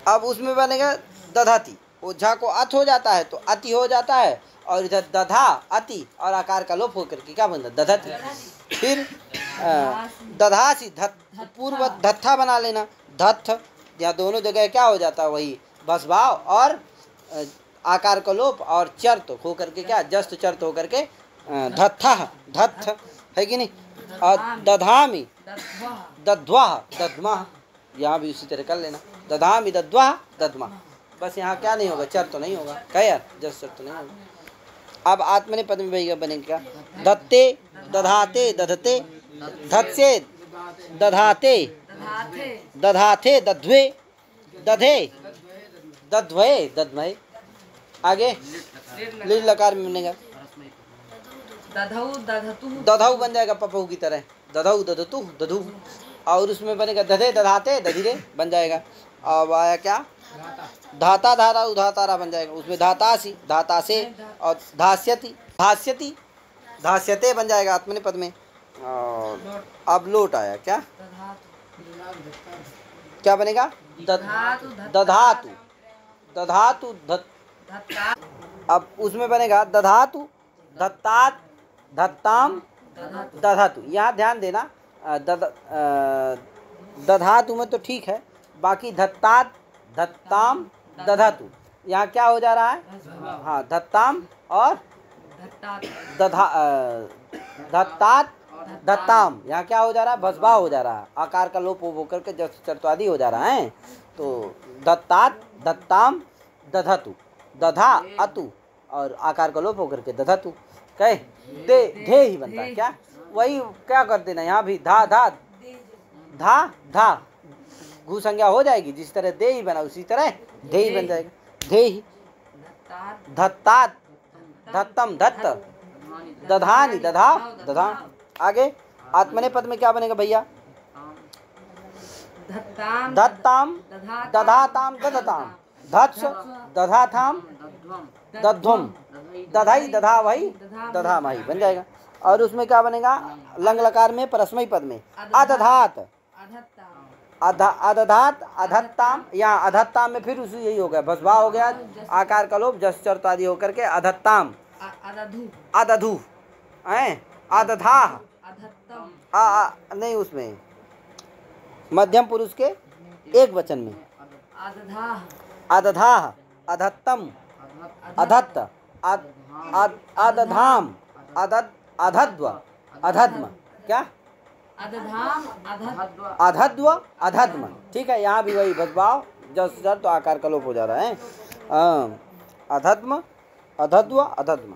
अब उसमें बनेगा दधाती, वो झा को अथ हो जाता है तो अति हो जाता है, और इधर दधा अति और आकार का लोप होकर के क्या बनता है, दधति। फिर दधासी, पूर्व धत्था बना लेना, धत्थ, यहाँ दोनों जगह क्या हो जाता है, वही बसभाव और आकार का लोप, और चर्त होकर के क्या, जस्त चर्त होकर के धत्था, धत्थ, है कि नहीं। और दधामी, दध्वा, दध्मा, यहाँ भी उसी तरह कर लेना, दधामी दध्वा दध्मा, बस यहाँ क्या नहीं होगा, चर तो नहीं होगा, क्या यार, जस चर तो नहीं होगा। अब आत्मने पद में भैया बनेगा, दत्ते दधाते दधते, धत्से दधाते, दधाते दध्वे, दधे दध्वे, दध्मय। आगे लील लकार में बनेगा, दधऊ बन जाएगा पपहू की तरह, दधऊ दधतु दधु, और उसमें बनेगा दधे दधाते दधिरे बन जाएगा। अब आया क्या, धाता धारा उधातारा बन जाएगा, उसमें धातासी धातासे, और धास्यति धास्यति धास्यते बन जाएगा आत्मने पद में। और अब लोट आया क्या, क्या बनेगा, दधातु, दधातु अब उसमें बनेगा दधातु धत्तात धत्ताम दधातु। यहाँ ध्यान देना, दधातु में तो ठीक है, बाकी धत्तात धत्ताम दधातु, यहाँ क्या हो जा रहा है, हाँ, धत्ताम और दधा धत्तात धत्ताम, यहाँ क्या हो जा रहा है, भस्भा हो जा रहा है, आकार का लोप होकर के जस चर्त्वादि हो जा रहा है। तो धत्तात धत्ताम दधतु, दधा अतु और आकार का लोप होकर के दधतु, कहे दे धे ही बनता है। क्या वही क्या कर देना, यहाँ भी धा धा धा धा घू संज्ञा हो जाएगी, जिस तरह दे ही बना उसी तरह धे ही बन जाएगा, धे ही। धत्तात धत्तम धत्त, दधानी दधा दधा। आगे आत्मने पद में क्या बनेगा भैया, धत्ताम दधाताम दधताम, धत्स दधाताम दध्वम, दधाई दधा वही दधा माही बन जाएगा। और उसमें क्या बनेगा, लंग लकार में परस्मई पद में अदधात अदधात अधत्ताम, यहाँ अधत्ताम में फिर उसी यही हो गया, भस्भा हो गया, आकार का लोप जस चर्त आदि होकर के अधत्ताम अदधु हैं, अदधा नहीं, उसमें मध्यम पुरुष के एक वचन में अदधा अधत्तम अधत्त अदधाम अधद्व अधद्म, क्या अधद्व अधद्म, ठीक है। यहाँ भी वही भस्भाव जस चर्त तो आकार का लोप हो जा रहा है, अधद्म अधद्व अधद्म।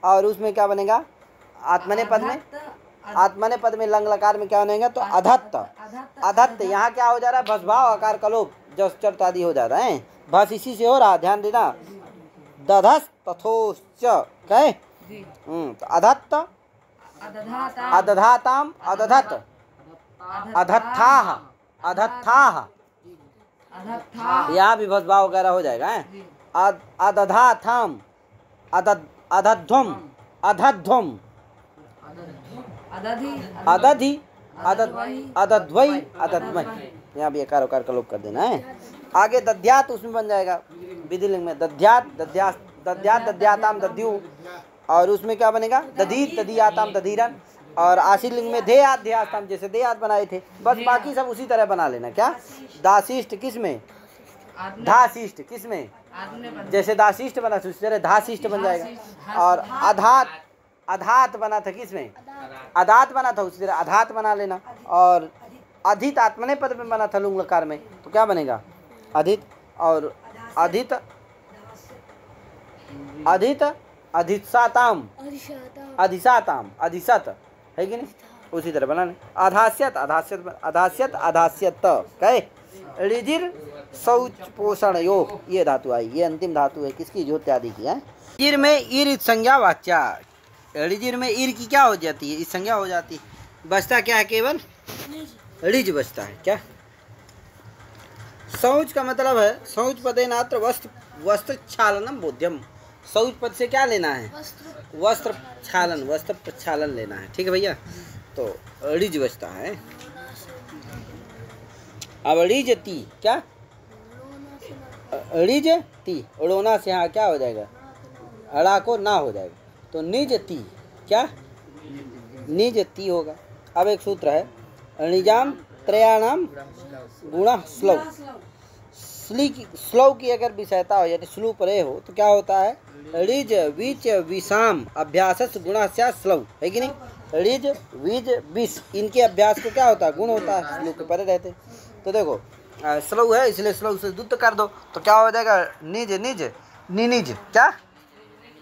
और उसमें क्या बनेगा, आत्मने पद में लंग लकार में क्या बनेगा, तो अधत्त अधत्त, यहाँ क्या हो जा रहा है, भस्भाव आकार का लोप जस चर्त आदि हो जा रहा है, बस इसी से हो रहा, ध्यान देना। दधस तथोश्च, कहे तो अधत्त अदधाताम अदधत अधत्थाह अधत्थाह, यहाँ भी भस्भाव वगैरह हो जाएगा। अदधाथाम अदध्वम अधध्वम अदधि अदध्वई अदध्वई, यहाँ भी एकार उकार का लोप कर देना है। आगे दध्यात उसमें बन जाएगा, विधिलिंग में दध्यात दध्यात दध्याताम दध्यु, और उसमें क्या बनेगा, दधीत दधियाताम दधीरन, और आशीलिंग में धेयात धेयाताम, जैसे धेयात बनाए थे, बस बाकी सब उसी तरह बना लेना। क्या दाशिष्ट किस में, धाशिष्ट किस में, जैसे दाशिष्ट बना था उसी तरह धाशिष्ट बन जाएगा। और अधात अधात बना था किस में, अदात बना था उसी तरह अधात बना लेना। और अधित आत्मने पद में बना था लुंग लकार में, तो क्या बनेगा, अधित। और अधित अधित अधिसाताम अधिसाताम अधिसत है कि नहीं, उसी तरह बनाने। अधास्यत अधास्यत अधास्यत अधास्यत, कहे ऋजिर शौच पोषण योग, ये धातु आई, ये अंतिम धातु है किसकी, ज्योति आदि की है। ऋजिर में ईर संज्ञा वाच्या, ऋजिर में ईर की क्या हो जाती है, इस संज्ञा हो जाती है, बचता क्या है, केवल ऋज बचता है। क्या शौच का मतलब है, शौच पदेनात्र वस्त्र क्षालनम बोध्यम, शौच पद से क्या लेना है, वस्त्र क्षालन, वस्त्र प्रक्षालन लेना है, ठीक है भैया। तो ऋज बचता है। अब ऋजति, क्या ऋजति, उड़ोना से यहाँ क्या हो जाएगा, अड़ा को ना हो जाएगा, तो निजति, क्या निजति होगा। अब एक सूत्र है, निजाम त्रयाणाम गुणा स्लव, स्लव की अगर विषयता हो यानी स्लू परे हो तो क्या होता है, ऋज विच विषाम अभ्यास गुणा स्लव, है कि नहीं, ऋज विज विष, इनके अभ्यास को क्या होता है, गुण होता है, स्लू के परे रहते। तो देखो स्लव है इसलिए स्लव से दुत्त कर दो तो क्या हो जाएगा, निज निज निनिज, क्या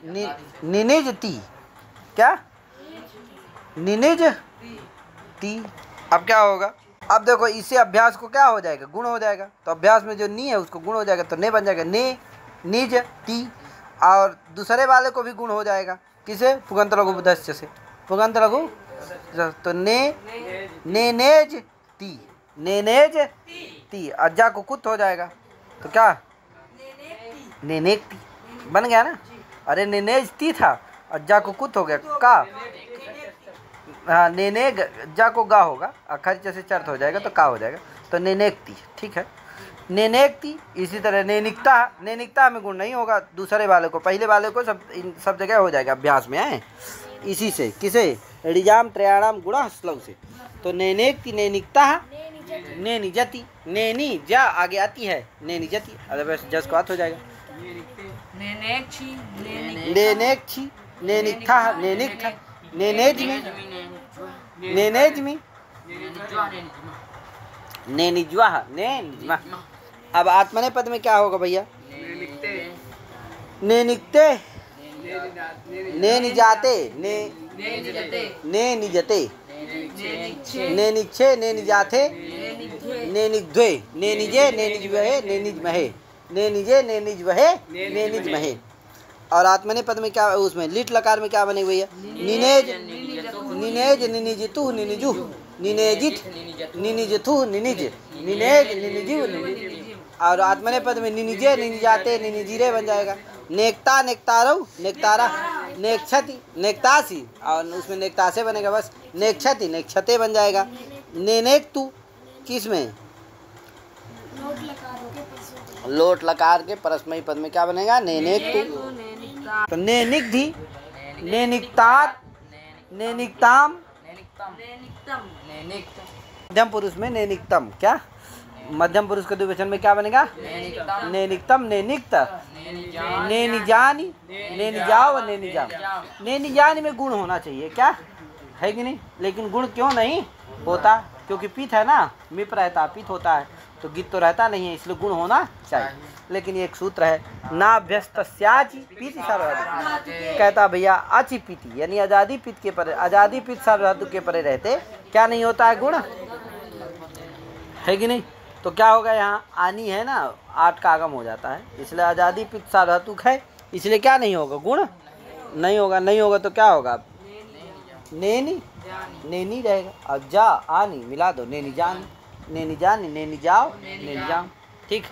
निनिज ती, क्या निनिज ती। अब क्या होगा, अब देखो इसे अभ्यास को क्या हो जाएगा, गुण हो जाएगा, तो अभ्यास में जो नी है उसको गुण हो जाएगा, तो ने बन जाएगा ने निज ती। और दूसरे वाले को भी गुण हो जाएगा, किसे, पुगंत लघु बुधस्य से, पुगंत लघु, तो ने नेज ती, नेनेज ती, अज्जा को कुत हो जाएगा, तो क्या नेनेक ती बन गया ना। अरे नेनेज ती था, अज्जा को कुत हो गया, का हाँ, नेने जा को गा होगा, अखर जैसे चर्त हो जाएगा तो का हो जाएगा, तो नेनेकती, ठीक है, नेनेकती। इसी तरह नेनिकता, नेनिकता में गुण नहीं होगा, दूसरे वाले को, पहले वाले को सब जगह हो जाएगा अभ्यास में है, इसी से किसे, ऋजाम त्रयाणाम गुणा स्लव से। तो नेनेकती नैनिकता नैनिजति, नैनी जा आगे आती है नैनिजति, अदरवाइज जस को हो जाएगा नेनेक्षी नैनिकथा नैनिकथा नेनेजमी, नेनेजमी, नेनिज्वा, नेनिज्मा। अब आत्मनेपद में क्या होगा भैया? नेनिक्ते, नेनिजाते, नेनिजते, नेनिच्छे, नेनिजाथे, नेनिग्ध्वे, नेनिजे, नेनिज्वहे, नेनिज्महे, नेनिजे, नेनिज्वहे, नेनिज्महे। और आत्मनेपद में क्या? उसमें लिट लकार में क्या बनेगा भैया? निनेज, निनेज, निनिजितु, निनिजु, निनेजित, निनिजथु, निनिज, निनेज, निनिजिव, निनिज। और आत्मनेपद में निनिजे, निनिजाते, निनिजीरे बन जाएगा। नेकता, नेकतारव, नेकतारा, नेक्षति, नेकतासी, और उसमें नेकतासे बनेगा बस। नेक्षति, नेक्षते बन जाएगा। नेनेक्तु किसमें? लोट लकार के परस्मयी पद में क्या बनेगा? नेनेक्तु। तो नेनिग्धि, नेनिक्तात, नेनिक्ताम, मध्यम पुरुष में नेनिक्तम। क्या मध्यम पुरुष के द्विवचन में क्या बनेगा? नेनिक्तम, नेनिक्त, नेनिजानी, नेनिजाव, नेनिजाम। नेनिजानी में गुण होना चाहिए, क्या है कि नहीं? लेकिन गुण क्यों नहीं होता? क्योंकि पित है ना, मिप रहता, पित होता है, तो गित तो रहता नहीं है, इसलिए गुण होना चाहिए। लेकिन एक सूत्र है, नाभ्यस्तस्याचि पीति सार्वधातुक। कहता भैया अचि पीति, यानी आजादी पित के परे, आजादी पित सार्वधातुक के परे रहते क्या नहीं होता है? गुण है कि नहीं? तो क्या होगा? यहाँ आनी है ना, 8 का आगम हो जाता है, इसलिए आजादी पित सार्वधातुक है, इसलिए क्या नहीं होगा? गुण नहीं होगा। नहीं होगा तो क्या होगा? नेनी, नेनी रहेगा। अब जा आनी मिला दो, नेनी जानी, नेनी जानी, नेनी जाओ, नेनी जाओ। ठीक।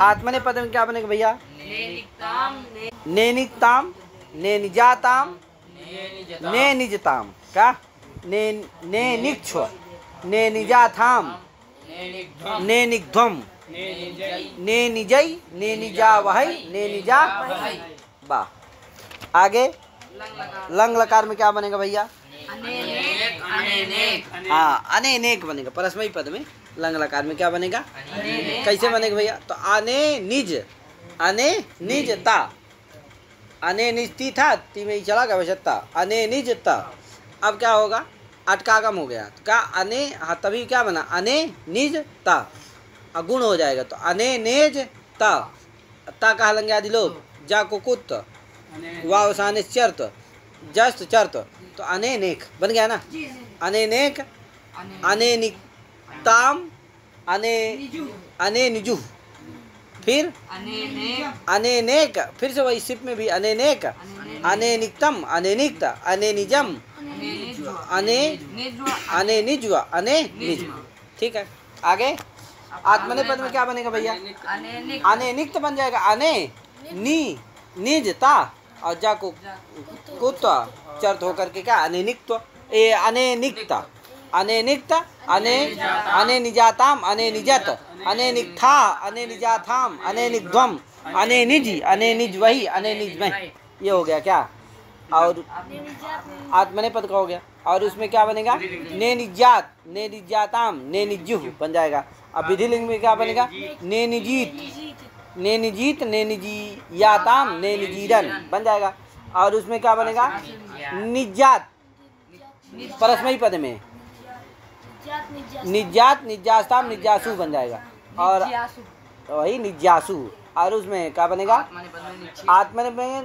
आत्मनेपद में क्या बनेगा भैया? नेनिक्ताम, नेनिजाताम, नेनिजताम। क्या? नेनिक्ष्व, नेनिजाथाम, नेनिग्ध्वम, नेनिजै, नेनिजावहै, नेनिजा। वाह। आगे लंग लकार में क्या बनेगा भैया? हाँ, अनेनेक बनेगा। परस्मयी पद में लंग लकार में क्या बनेगा? कैसे बनेगा भैया? तो अने निज, अने निज ता, अने निज ती था, ती में ही चला गया वैसे। अने निज ता। अब क्या होगा? अटकागम हो गया तो क्या? अने, हाँ तभी क्या बना? अने निज ता, गुण हो जाएगा। तो अने नेज ता, ता कहा लंगे आदि लोग, जा को कुत, वावसाने चर्त, जस्त चर्त, तो अनेनेक बन गया ना। अनेनेक, अनेनिक्ताम, अनेनिजु, फिर अनेनेक, फिर से वही सिप में भी अनेनेक, अनेनिक्तम, अनेनिक्त, अनेनिजम, अनेनिज्वा, अनेनिज। ठीक है। आगे आत्मनेपद में क्या बनेगा भैया? अनेनिक्त बन जाएगा। अने नी, निजता, और जा को कुत्ता चर्त होकर के क्या? अनेनिक्त्व, ए अनेनिक्त, अनेनिक्त, अनेनिजाताम, अनेनिजत, अनेनिक्था, अनेनिजाथाम, अनेनिग्ध्वम, अनेनिजी, अनेनिज्वहि, अनेनिज्महि। ये हो गया क्या? और आत्मनेपद का हो गया। और उसमें क्या बनेगा? नेनिजात, नेनिजाताम, नेनिजुह बन जाएगा। अब विधिलिंग में क्या बनेगा? नेनिजीत, नेनिजीत, नेनिजियाताम, नेनिजीरन बन जाएगा। और उसमें क्या बनेगा? निजात, परस्मयी पद में निजात, निजास्ताम, निजासु बन जाएगा। और वही निजासु। और उसमें क्या बनेगा? आत्मनेपद में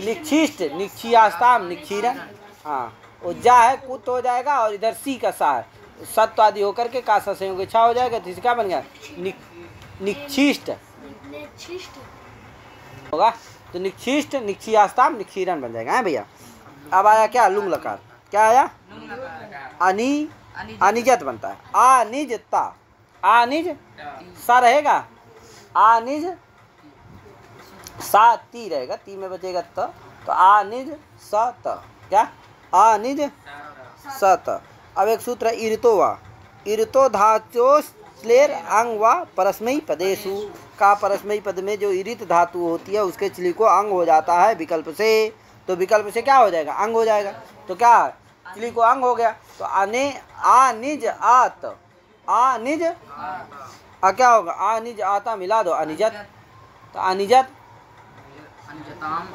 निक्षिष्ट, निक्षियास्ताम, निक्षीरन। हाँ, वो जा है कुत हो जाएगा, और इधर सी का सा है, सत्व आदि होकर के का संयोग इच्छा हो जाएगा, तो क्या बन गया? निक्षिष्ट होगा। तो निक्षिष्ट, निक्षियास्ताम, निक्षीरन बन जाएगा। है भैया। अब आया क्या? लुंग लकार। क्या आया? अनि, अनिजत बनता है। अनिजता, अनिज सा रहेगा, अनिज सा ती रहेगा, ती में बचेगा त, तो अनिज सत। क्या? अनिज सत। अब एक सूत्र है इरितोवा, इरितो धाचोस्लेर अंग व परस्मयी पदेशु। का परस्मयी पद में जो इरित धातु होती है उसके चली को अंग हो जाता है विकल्प से, तो विकल्प से क्या हो जाएगा? अंग हो जाएगा। तो क्या? चली को अंग हो गया। तो अने, अनिज आत, अनिज, क्या होगा? अनिज आता मिला दो, अनिजत, तो अनिजत,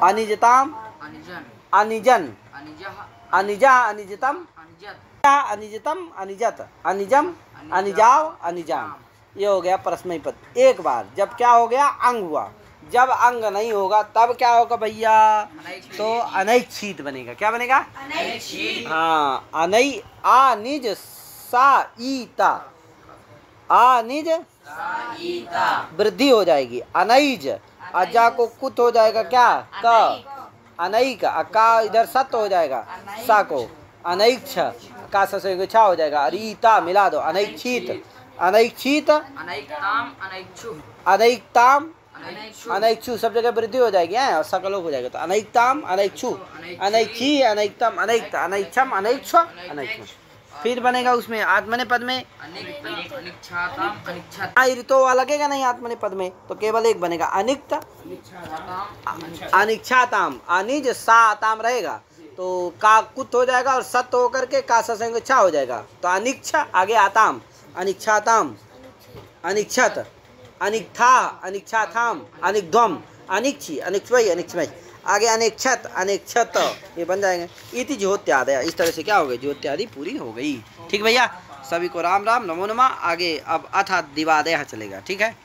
अनिजताम, अनिजन, अनिजा अनिजतम, अनिजतम अनिजत, अनिजम अनिजाव अनिजाम। ये हो गया परस्मैपद पद। एक बार जब क्या हो गया, अंग हुआ। जब अंग नहीं होगा तब क्या होगा भैया, तो अनैच्छित बनेगा। क्या बनेगा, हाँ, अनई, अनिज सा ईता, अनिज वृद्धि हो जाएगी। अनैज, अजा को कुत हो जाएगा क्या, क, अनैक, का इधर सत हो जाएगा, सा को अनैक्ष, का से छा हो जाएगा। अरीता मिला दो, अनैच्छित, अनैच्छित, अनैकताम, अनैक्षु, सब जगह वृद्धि हो जाएगी है, और सकलोक हो जाएगा। तो अनैकताम, अनैक्षु, अनैक्षी, अनैकतम, अनैक्त, अनैक्षम, अनैक्ष, अनैक्ष। फिर बनेगा उसमें आत्मने पद में ऋतो लगेगा नहीं आत्मने पद में, तो केवल एक बनेगा अनिक्त, अनिच्छाताम, अनिज साताम रहेगा तो का कुत हो जाएगा और सत होकर के का संग छा हो जाएगा। तो अनिच्छा आगे आताम, अनिच्छाताम, अनिक्षत, अनिक्था, अनिच्छाथाम, अनिग्ध्वम, अनिक्षी, अनिक्षवई, अनिक्षमय, आगे अनिक्षत, अनिक्षत, ये बन जाएंगे। इति ज्योत्यादय। इस तरह से क्या हो गई, ज्योत्यादि पूरी हो गई। ठीक भैया, सभी को राम राम, नमो नमः। आगे अब अथ दिवादय चलेगा। ठीक है।